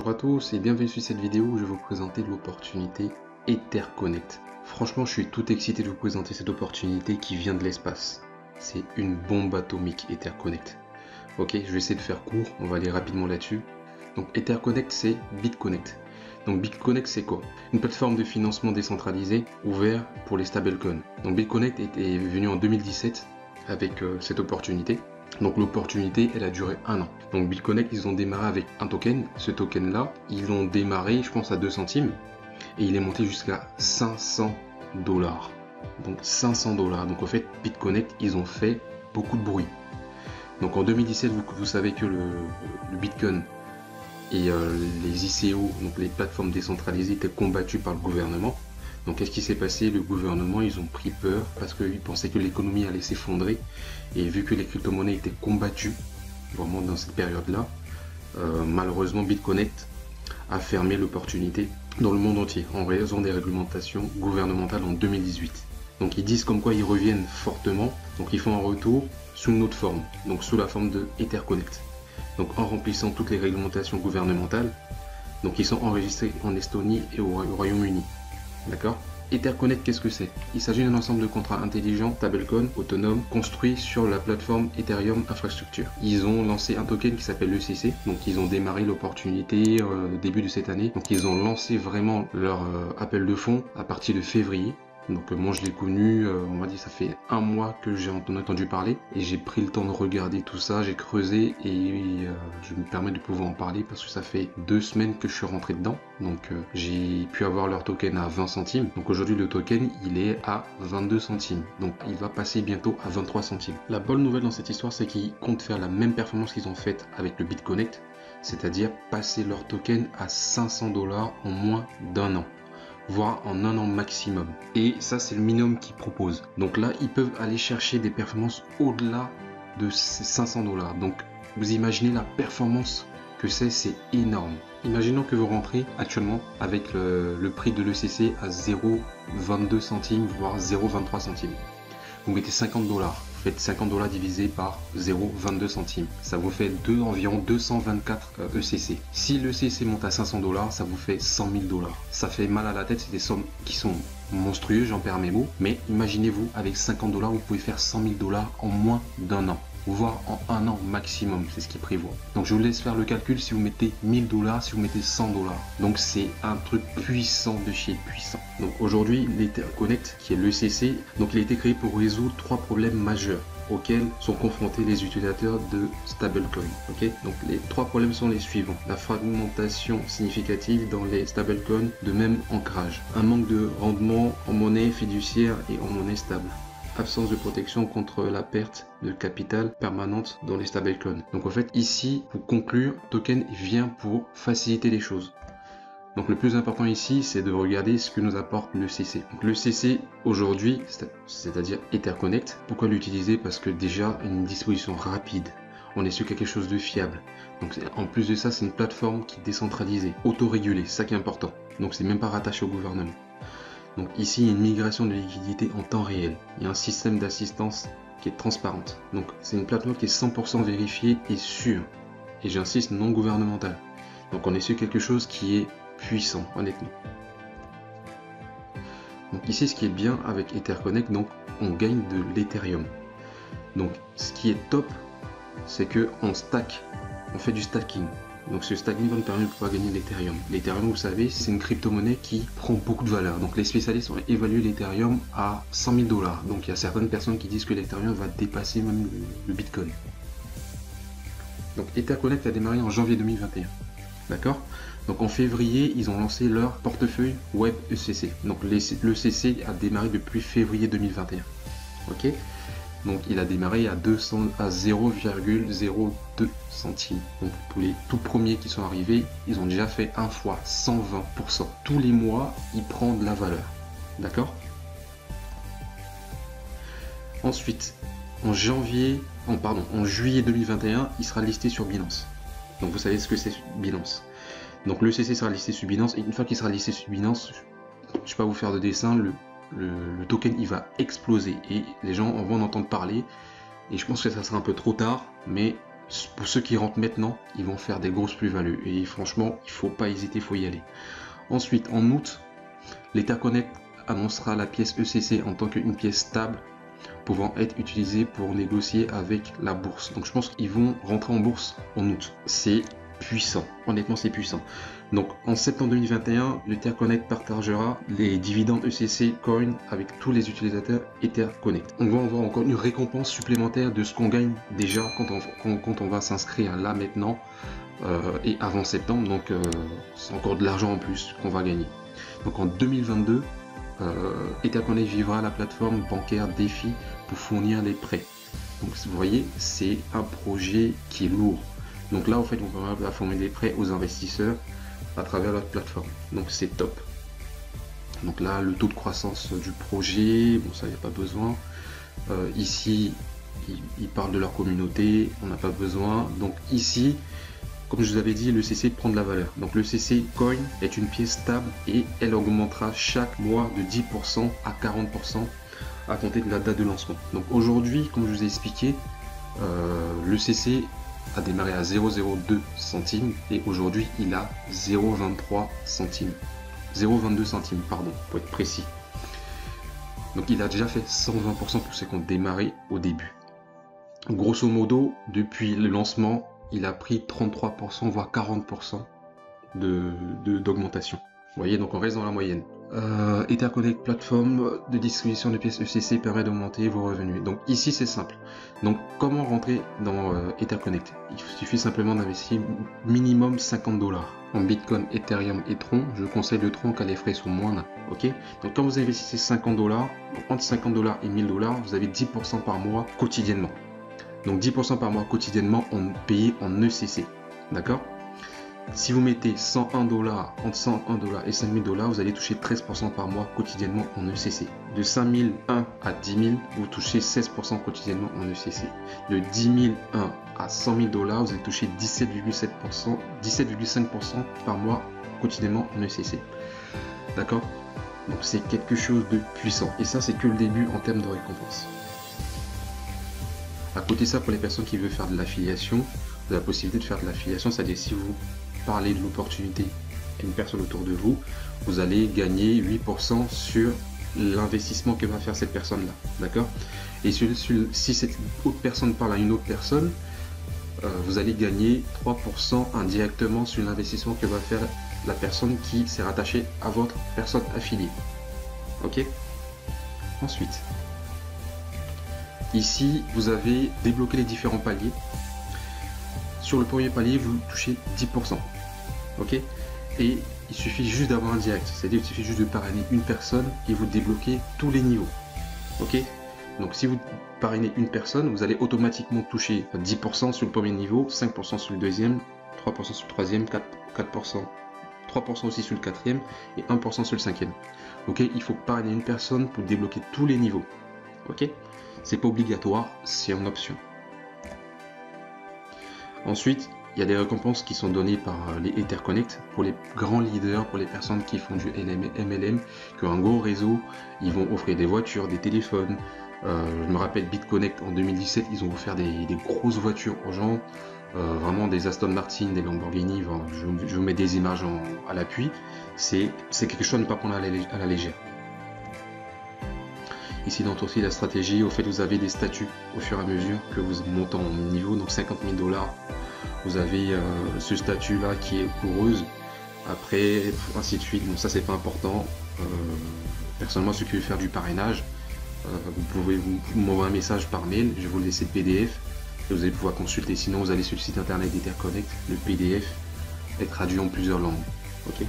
Bonjour à tous et bienvenue sur cette vidéo où je vais vous présenter l'opportunité EtherConnect. Franchement, je suis tout excité de vous présenter cette opportunité qui vient de l'espace. C'est une bombe atomique EtherConnect. Ok, je vais essayer de faire court, on va aller rapidement là-dessus. Donc EtherConnect, c'est BitConnect. Donc BitConnect, c'est quoi? Une plateforme de financement décentralisée ouverte pour les stablecoins. Donc BitConnect est venu en 2017 avec cette opportunité. Donc l'opportunité, elle a duré un an. Donc BitConnect, ils ont démarré avec un token. Ce token-là, ils l'ont démarré, je pense, à 2 centimes. Et il est monté jusqu'à 500 $. Donc 500 $. Donc en fait, BitConnect, ils ont fait beaucoup de bruit. Donc en 2017, vous savez que le Bitcoin et les ICO, donc les plateformes décentralisées, étaient combattues par le gouvernement. Donc qu'est-ce qui s'est passé? Le gouvernement, ils ont pris peur parce qu'ils pensaient que l'économie allait s'effondrer. Et vu que les crypto-monnaies étaient combattues, vraiment dans cette période-là, malheureusement BitConnect a fermé l'opportunité dans le monde entier en raison des réglementations gouvernementales en 2018. Donc ils disent comme quoi ils reviennent fortement, donc ils font un retour sous une autre forme, donc sous la forme de EtherConnect. Donc en remplissant toutes les réglementations gouvernementales, donc ils sont enregistrés en Estonie et au Royaume-Uni. D'accord? EtherConnect, qu'est-ce que c'est? Il s'agit d'un ensemble de contrats intelligents, stablecoin, autonomes, construits sur la plateforme Ethereum Infrastructure. Ils ont lancé un token qui s'appelle l'ECC, donc ils ont démarré l'opportunité au début de cette année. Donc ils ont lancé vraiment leur appel de fonds à partir de février. Donc moi je l'ai connu, on va dire ça fait un mois que j'ai entendu parler et j'ai pris le temps de regarder tout ça, j'ai creusé et je me permets de pouvoir en parler parce que ça fait 2 semaines que je suis rentré dedans. Donc j'ai pu avoir leur token à 20 centimes. Donc aujourd'hui le token il est à 22 centimes. Donc il va passer bientôt à 23 centimes. La bonne nouvelle dans cette histoire c'est qu'ils comptent faire la même performance qu'ils ont faite avec le BitConnect, c'est-à-dire passer leur token à 500 $ en moins d'un an, voire en un an maximum. Et ça, c'est le minimum qu'ils proposent. Donc là, ils peuvent aller chercher des performances au-delà de ces 500 $. Donc, vous imaginez la performance que c'est énorme. Imaginons que vous rentrez actuellement avec le prix de l'ECC à 0,22 centimes, voire 0,23 centimes. Vous mettez 50 $. Vous faites 50 $ divisé par 0,22 centimes. Ça vous fait environ 224 ECC. Si l'ECC monte à 500 $, ça vous fait 100 000 $. Ça fait mal à la tête, c'est des sommes qui sont monstrueuses, j'en perds mes mots. Mais imaginez-vous, avec 50 $, vous pouvez faire 100 000 $ en moins d'un an, voire en un an maximum, c'est ce qu'ils prévoient. Donc je vous laisse faire le calcul si vous mettez 1000 $, si vous mettez 100 $. Donc c'est un truc puissant de chez puissant. Donc aujourd'hui, l'EtherConnect, qui est l'ECC, donc il a été créé pour résoudre 3 problèmes majeurs auxquels sont confrontés les utilisateurs de stablecoin. Ok, donc les 3 problèmes sont les suivants: la fragmentation significative dans les stablecoins de même ancrage, un manque de rendement en monnaie fiduciaire et en monnaie stable, absence de protection contre la perte de capital permanente dans les stablecoins. Donc en fait ici, pour conclure, token vient pour faciliter les choses. Donc le plus important ici, c'est de regarder ce que nous apporte l'ECC. Donc l'ECC aujourd'hui, c'est-à-dire EtherConnect, pourquoi l'utiliser? Parce que déjà une disposition rapide, on est sur quelque chose de fiable. Donc en plus de ça, c'est une plateforme qui est décentralisée, autorégulée, c'est ça qui est important. Donc c'est même pas rattaché au gouvernement. Donc ici, il y a une migration de liquidité en temps réel. Il y a un système d'assistance qui est transparente. Donc c'est une plateforme qui est 100% vérifiée et sûre. Et j'insiste, non gouvernementale. Donc on est sur quelque chose qui est puissant, honnêtement. Donc ici, ce qui est bien avec EtherConnect, donc on gagne de l'Ethereum. Donc ce qui est top, c'est que on stack, on fait du stacking. Donc ce stacking va nous permettre de pouvoir gagner l'Ethereum. L'Ethereum, vous savez, c'est une crypto-monnaie qui prend beaucoup de valeur. Donc les spécialistes ont évalué l'Ethereum à 100 000 $. Donc il y a certaines personnes qui disent que l'Ethereum va dépasser même le Bitcoin. Donc EtherConnect a démarré en janvier 2021. D'accord? Donc en février, ils ont lancé leur portefeuille web ECC. Donc l'ECC a démarré depuis février 2021. Ok? Donc il a démarré à 0,02 centimes. Donc pour les tout premiers qui sont arrivés, ils ont déjà fait 1 fois 120%. Tous les mois, il prend de la valeur. D'accord? Ensuite, en juillet 2021, il sera listé sur Binance. Donc vous savez ce que c'est Binance. Donc le CC sera listé sur Binance et une fois qu'il sera listé sur Binance, je ne vais pas vous faire de dessin, le token il va exploser et les gens vont en entendre parler et je pense que ça sera un peu trop tard, mais Pour ceux qui rentrent maintenant, ils vont faire des grosses plus-values. Et franchement, il faut pas hésiter, il faut y aller. Ensuite, en août, l'Etherconnect annoncera la pièce ECC en tant qu'une pièce stable pouvant être utilisée pour négocier avec la bourse. Donc je pense qu'ils vont rentrer en bourse en août. C'est puissant, honnêtement c'est puissant. Donc en septembre 2021, l'Etherconnect partagera les dividendes ECC Coin avec tous les utilisateurs Etherconnect. On va avoir encore une récompense supplémentaire de ce qu'on gagne déjà quand on va s'inscrire là maintenant et avant septembre. Donc c'est encore de l'argent en plus qu'on va gagner. Donc en 2022, Etherconnect vivra la plateforme bancaire DeFi pour fournir les prêts. Donc vous voyez, c'est un projet qui est lourd. Donc là, en fait, on va fournir des prêts aux investisseurs à travers notre plateforme. Donc c'est top. Donc là, le taux de croissance du projet, bon ça, il n'y a pas besoin. Ici, ils parlent de leur communauté, on n'a pas besoin. Donc ici, comme je vous avais dit, le CC prend de la valeur. Donc le CC Coin est une pièce stable et elle augmentera chaque mois de 10% à 40% à compter de la date de lancement. Donc aujourd'hui, comme je vous ai expliqué, le CC a démarré à 0,02 centimes et aujourd'hui il a 0,23 centimes. 0,22 centimes, pardon, pour être précis. Donc il a déjà fait 120% pour ceux qui ont démarré au début. Grosso modo, depuis le lancement, il a pris 33%, voire 40% d'augmentation. Vous voyez, donc on reste dans la moyenne. Etherconnect plateforme de distribution de pièces ECC permet d'augmenter vos revenus. Donc ici c'est simple. Donc comment rentrer dans Etherconnect? Il suffit simplement d'investir minimum $50 en Bitcoin, Ethereum et Tron. Je conseille le Tron car les frais sont moindres. Ok. Donc quand vous investissez $50, entre $50 et $1000, vous avez 10% par mois quotidiennement. Donc 10% par mois quotidiennement payé en ECC. D'accord? Si vous mettez $101, entre $101 et $5000, vous allez toucher 13% par mois quotidiennement en ECC. De 5001 à 10 000, vous touchez 16% quotidiennement en ECC. De 10 001 à $100 000, vous allez toucher 17,5% par mois quotidiennement en ECC. D'accord? Donc c'est quelque chose de puissant. Et ça, c'est que le début en termes de récompense. À côté de ça, pour les personnes qui veulent faire de l'affiliation, vous avez la possibilité de faire de l'affiliation, c'est-à-dire si vous parlez de l'opportunité à une personne autour de vous, vous allez gagner 8% sur l'investissement que va faire cette personne-là. D'accord? Et si cette autre personne parle à une autre personne, vous allez gagner 3% indirectement sur l'investissement que va faire la personne qui s'est rattachée à votre personne affiliée. Ok? Ensuite, ici, vous avez débloqué les différents paliers. Sur le premier palier, vous touchez 10%. Ok? Et il suffit juste d'avoir un direct. C'est-à-dire qu'il suffit juste de parrainer une personne et vous débloquez tous les niveaux. Ok? Donc si vous parrainez une personne, vous allez automatiquement toucher 10% sur le premier niveau, 5% sur le deuxième, 3% sur le troisième, 4%, 3% aussi sur le quatrième et 1% sur le cinquième. Ok? Il faut parrainer une personne pour débloquer tous les niveaux. Ok? C'est pas obligatoire, c'est en option. Ensuite, il y a des récompenses qui sont données par les Etherconnect pour les grands leaders, pour les personnes qui font du MLM, qui ont un gros réseau. Ils vont offrir des voitures, des téléphones. Je me rappelle BitConnect en 2017, ils ont offert des grosses voitures aux gens, vraiment des Aston Martin, des Lamborghini. Je vous mets des images à l'appui. C'est quelque chose à ne pas prendre à la légère. Ici, dans aussi la stratégie, au fait, vous avez des statuts au fur et à mesure que vous montez en niveau. Donc 50 000 $, vous avez ce statut-là qui est coureuse. Après, ainsi de suite. Bon, ça, c'est pas important. Personnellement, ceux qui veulent faire du parrainage, vous pouvez m'envoyer un message par mail. Je vais vous laisser le PDF et vous allez pouvoir consulter. Sinon, vous allez sur le site internet d'Etherconnect. Le PDF est traduit en plusieurs langues. Ok.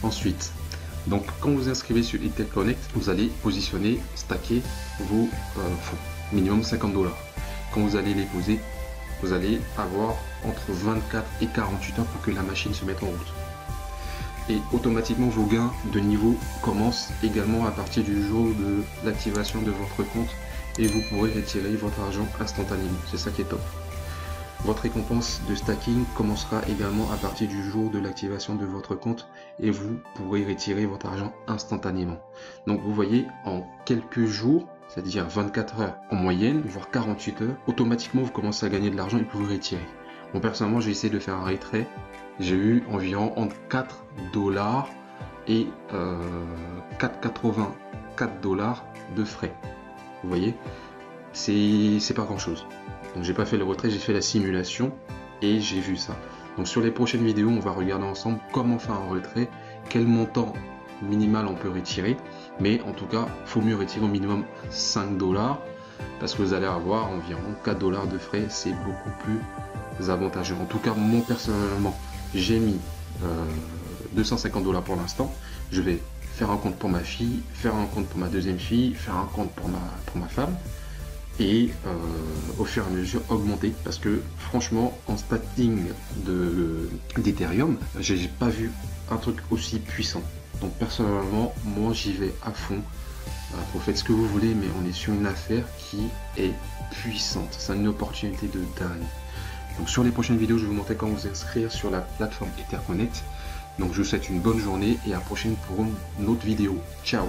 Ensuite, donc quand vous inscrivez sur Etherconnect, vous allez positionner, stacker vos fonds, minimum 50 $. Quand vous allez les poser, vous allez avoir entre 24 et 48 heures pour que la machine se mette en route. Et automatiquement vos gains de niveau commencent également à partir du jour de l'activation de votre compte et vous pourrez retirer votre argent instantanément. C'est ça qui est top. Votre récompense de stacking commencera également à partir du jour de l'activation de votre compte et vous pourrez retirer votre argent instantanément. Donc vous voyez, en quelques jours, c'est-à-dire 24 heures en moyenne, voire 48 heures, automatiquement vous commencez à gagner de l'argent et vous pouvez retirer. Bon, personnellement, j'ai essayé de faire un retrait. J'ai eu environ entre 4 dollars et 4,84 dollars de frais. Vous voyez, c'est pas grand chose. Donc j'ai pas fait le retrait, j'ai fait la simulation et j'ai vu ça. Donc sur les prochaines vidéos, on va regarder ensemble comment faire un retrait, quel montant minimal on peut retirer. Mais en tout cas, il faut mieux retirer au minimum 5 dollars parce que vous allez avoir environ 4 dollars de frais. C'est beaucoup plus avantageux. En tout cas, moi personnellement, j'ai mis 250 dollars pour l'instant. Je vais faire un compte pour ma fille, faire un compte pour ma deuxième fille, faire un compte pour ma femme et au fur et à mesure augmenter parce que franchement en starting d'Ethereum, j'ai pas vu un truc aussi puissant. Donc personnellement, moi j'y vais à fond. Vous faites ce que vous voulez, mais on est sur une affaire qui est puissante. C'est une opportunité de dingue. Donc sur les prochaines vidéos, je vais vous montrer comment vous inscrire sur la plateforme EtherConnect. Donc je vous souhaite une bonne journée et à la prochaine pour une autre vidéo. Ciao!